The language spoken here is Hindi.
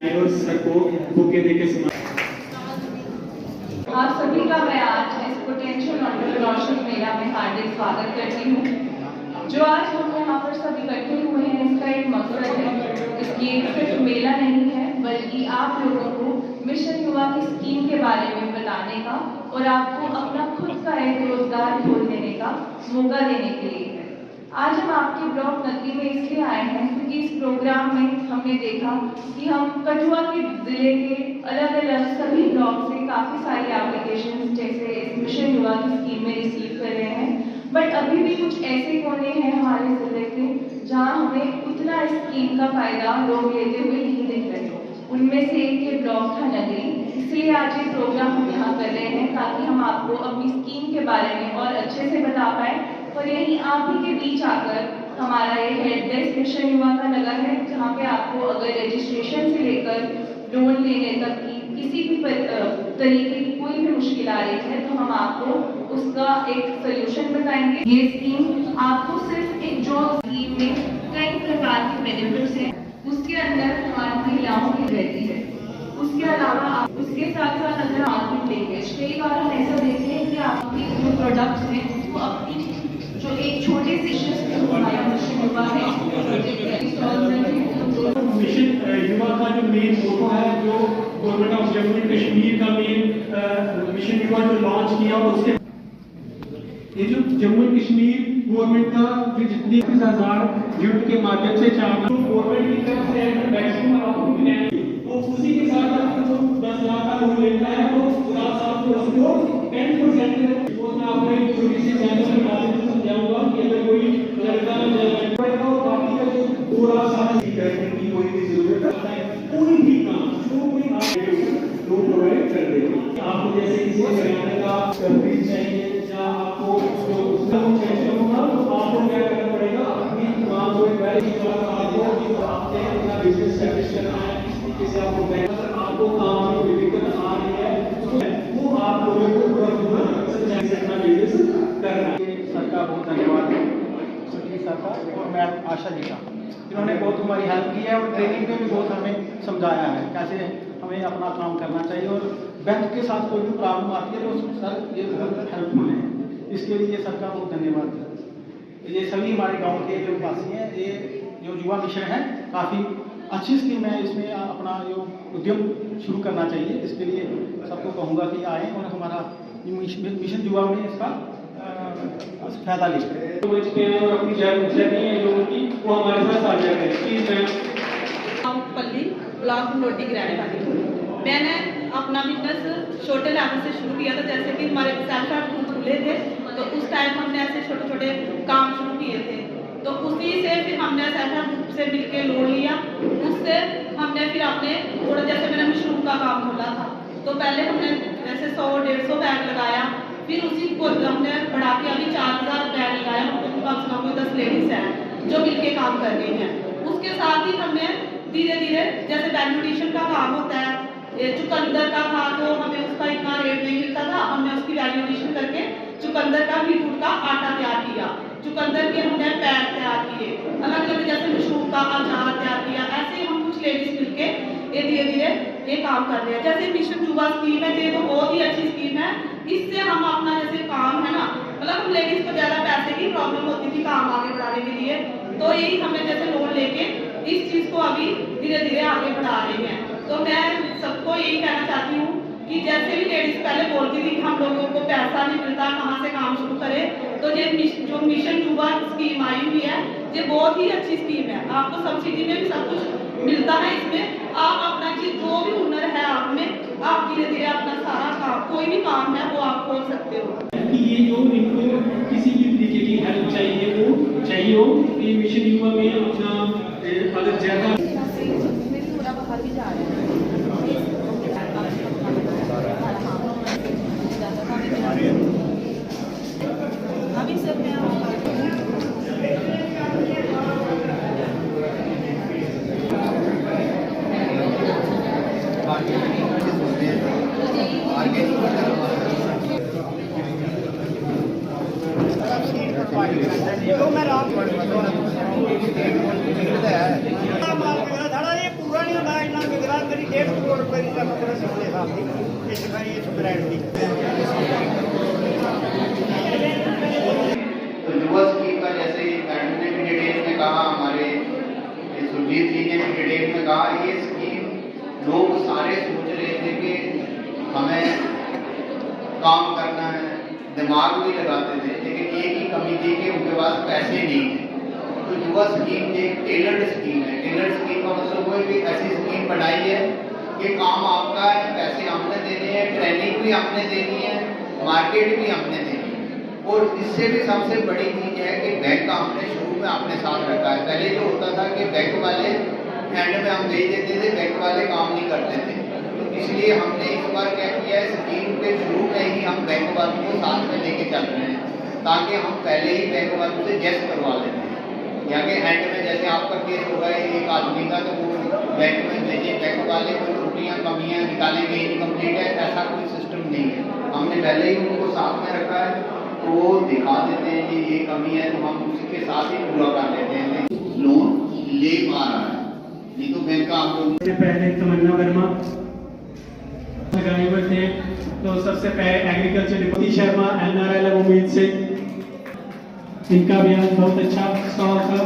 आप सभी का मैं आज इस पोटेंशियल एंटरप्रेन्योरशिप मेला में हार्दिक स्वागत करती हूँ। जो आज हम यहाँ पर सब इकट्ठे हुए हैं, इसका एक मकसद है। ये सिर्फ मेला नहीं है, बल्कि आप लोगों को मिशन युवा की स्कीम के बारे में बताने का और आपको अपना खुद का एक रोजगार खोल देने का मौका देने के लिए है। आज हम आपके ब्लॉक नगरी में इसलिए आए हैं क्योंकि इस प्रोग्राम में हमने देखा कि हम कठुआ के जिले के अलग अलग सभी ब्लॉक से काफ़ी सारी एप्लीकेशन जैसे इस मिशन युवा की स्कीम में रिसीव कर रहे हैं। बट अभी भी कुछ ऐसे कोने हैं हमारे जिले के जहां हमें उतना इस स्कीम का फायदा लोग लेते हुए नहीं दिख रहे। उनमें से एक ये ब्लॉक था नगरी। इसलिए आज ये प्रोग्राम हम यहाँ कर रहे हैं ताकि हम आपको अपनी स्कीम के बारे में और अच्छे से बता पाए और यही आप ही के बीच आकर हमारा ये हेल्प डेस्क मिशन युवा का लगा है, जहाँ पे आपको अगर रजिस्ट्रेशन से लेकर लोन लेने तक की किसी भी तरीके की कोई भी मुश्किल आ रही है तो हम आपको उसका एक सोल्यूशन बताएंगे। ये स्कीम आपको सिर्फ एक जॉब स्कीम में कई प्रकार के बेनिफिट्स हैं, उसके अंदर हमारी महिलाओं की रहती है। उसके अलावा उसके साथ साथ अगर मार्केट लिंकेज, कई बार हम ऐसा देखते हैं कि आपके जो प्रोडक्ट्स हैं वो अपनी जो एक छोटे से हमारा मिशन युवा है मिशन युवा का जो मेन मोटो है, जो government of Jammu and Kashmir का मेन मिशन युवा जो लॉन्च किया, उसके ये जो जम्मू एंड कश्मीर गवर्नमेंट का जो जितने 30,000 यूनिट के माध्यम से 4 लाख गवर्नमेंट की तरफ से मैक्सिमम आपको मिलेंगे, तो उसी के साथ आपको 10 लाख का लोन लेना है तो साथ साथ उसको 10% उसमें आपको एक छोटी सी चैनल के माध्यम से समझाऊंगा कि अगर कोई लड़का तो बाकी का जो पूरा सारा करने की कोई भी जरूरत है, कोई भी काम जो भी आप लोग प्रोवाइड कर देंगे। आपको जैसे किसी हरियाणा का सर्विस चाहिए या आपको उसका चाहिए होगा तो आपको क्या करना पड़ेगा, अपनी वहाँ कोई वैलिड आपको आपने अपना बिजनेस स्टैब्लिश करना है, किसी से आपको आपको काम में दिक्कत आ रही है वो आप लोगों को अपना बिजनेस करना है। सर का बहुत धन्यवाद है, सुनील सर का और मैम आशा जी का, इन्होंने बहुत हमारी हेल्प की है और ट्रेनिंग में भी बहुत हमें समझाया है कैसे हमें अपना काम करना चाहिए। और बैंक के साथ कोई भी प्रॉब्लम आती है तो सर ये बहुत हेल्पफुल है, इसके लिए सर का बहुत धन्यवाद। ये सभी हमारे गांव के जो वासी हैं, ये जो युवा मिशन है काफ़ी अच्छी स्कीम है, इसमें अपना जो उद्यम शुरू करना चाहिए। इसके लिए सबको कहूँगा कि आएँ और हमारा मिशन युवा में इसका फायदा लें। और अपनी जर्नी है लोगों की वो हमारे साथ साझा करें। पल्ली ब्लॉक नोटी की रहने वाली हूँ। मैंने अपना बिजनेस छोटे लेवल से शुरू किया था, जैसे कि हमारे सेल्फ हेल्प ग्रुप खुले थे तो उस टाइम हमने ऐसे छोटे छोटे काम शुरू किए थे, तो उसी से फिर हमने सेल्फ हेल्प ग्रुप से मिलकर लोन लिया। उससे हमने फिर अपने थोड़ा जैसे मैंने मशरूम का काम खोला था तो पहले हमने जैसे 100-150 बैग लगाया, फिर उसी को हमने बढ़ा के अभी 4,000 बैग लगाया। हमको कम से कम 10 लेडीज हैं जो मिलके काम कर रही हैं। उसके साथ ही हमने धीरे धीरे जैसे वैल्यूएशन का काम होता है, चुकंदर का था तो हमें उसका इतना रेट नहीं मिलता था, हमने उसकी वैल्यूएशन करके चुकंदर का बीटरूट का आटा तैयार किया, चुकंदर के हमने पैक तैयार किए, अलग अलग जैसे मशरूम का अचार तैयार किया। ऐसे ही हम कुछ लेडीज मिलके ये धीरे धीरे ये काम कर रहे हैं। जैसे मिशन युवा स्कीम है, ये तो बहुत ही अच्छी स्कीम है। इससे हम अपना जैसे काम है ना, मतलब हम लेडीज को ज्यादा पैसे की प्रॉब्लम होती थी काम आगे बढ़ाने के लिए, तो यही हमें जैसे लोन लेके इस चीज को अभी धीरे धीरे आगे बढ़ा रहे हैं। तो मैं सबको यही कहना चाहती हूँ कि जैसे भी लेडीज पहले बोलती थी कि हम लोगों को पैसा नहीं मिलता, कहाँ से काम शुरू करें, तो ये जो मिशन युवा स्कीम आई हुई है ये बहुत ही अच्छी स्कीम है। आपको सब्सिडी में भी सब कुछ मिलता है। इसमें आप अपना जो भी हुनर है आप में, आप धीरे धीरे अपना सारा काम कोई भी काम है वो आप खोल सकते हो। ये जो इनको किसी भी तरीके की हेल्प चाहिए वो चाहिए हो, ये मिशन युवा में अपना अगर ज्यादा बाहर भी जा रहे हैं अभी सर मैं पूरा नहीं होता इतना ਤੁਹਾਨੂੰ ਥੋੜਾ ਸਿੱਖਦੇ ਸਾਲ ਦੀ ਇਸ ਵਾਰੀ ਇਸ ਬ੍ਰਾਂਡ ਦੀ तो युवा स्कीम का जैसे मैडम ने भी डिटेल में कहा, हमारे सुरजीत जी ने भी डिटेल में कहा, ये स्कीम लोग सारे सोच रहे थे कि हमें काम करना है, दिमाग भी लगाते थे, लेकिन एक ही कमी थी कि उनके पास पैसे नहीं थे। तो युवा स्कीम एक टेलर्ड स्कीम है। टेलर्ड स्कीम का मतलब वो है कि ऐसी स्कीम बनाई है कि काम आपका है, पैसे हमने देने हैं, ट्रेनिंग भी हमने देनी है, मार्केट भी हमने देनी है। और इससे भी सबसे बड़ी चीज़ है कि बैंक का हमने शुरू में अपने साथ रखा है। पहले जो होता था कि बैंक वाले एंड में हम भेज देते थे, बैंक वाले काम नहीं करते थे। तो इसलिए हमने इस बार क्या किया है, स्कीम के शुरू में ही हम बैंक वालों को साथ में लेके चल रहे हैं, ताकि हम पहले ही बैंक वालों से जेस करवा लेते हैं। यहाँ के एंड में जैसे आपका केस होगा एक आदमी का, तो वो बैंक में भेजे, बैंक वाले कोई त्रुटियाँ कमियाँ निकालेंगे, इनकम्प्लीट है, ऐसा कोई सिस्टम नहीं है। हमने पहले ही उनको साथ में रखा है, तो वो दिखा देते हैं कि ये कमी है, तो हम उसके साथ ही पूरा कर देते हैं। लोन ले पा रहा है, नहीं तो बैंक का आपको से पहले तमन्ना वर्मा लगाए हुए थे। तो सबसे पहले एग्रीकल्चर डिप्टी शर्मा NRL उम्मीद से, इनका भी आज बहुत अच्छा स्टॉल था।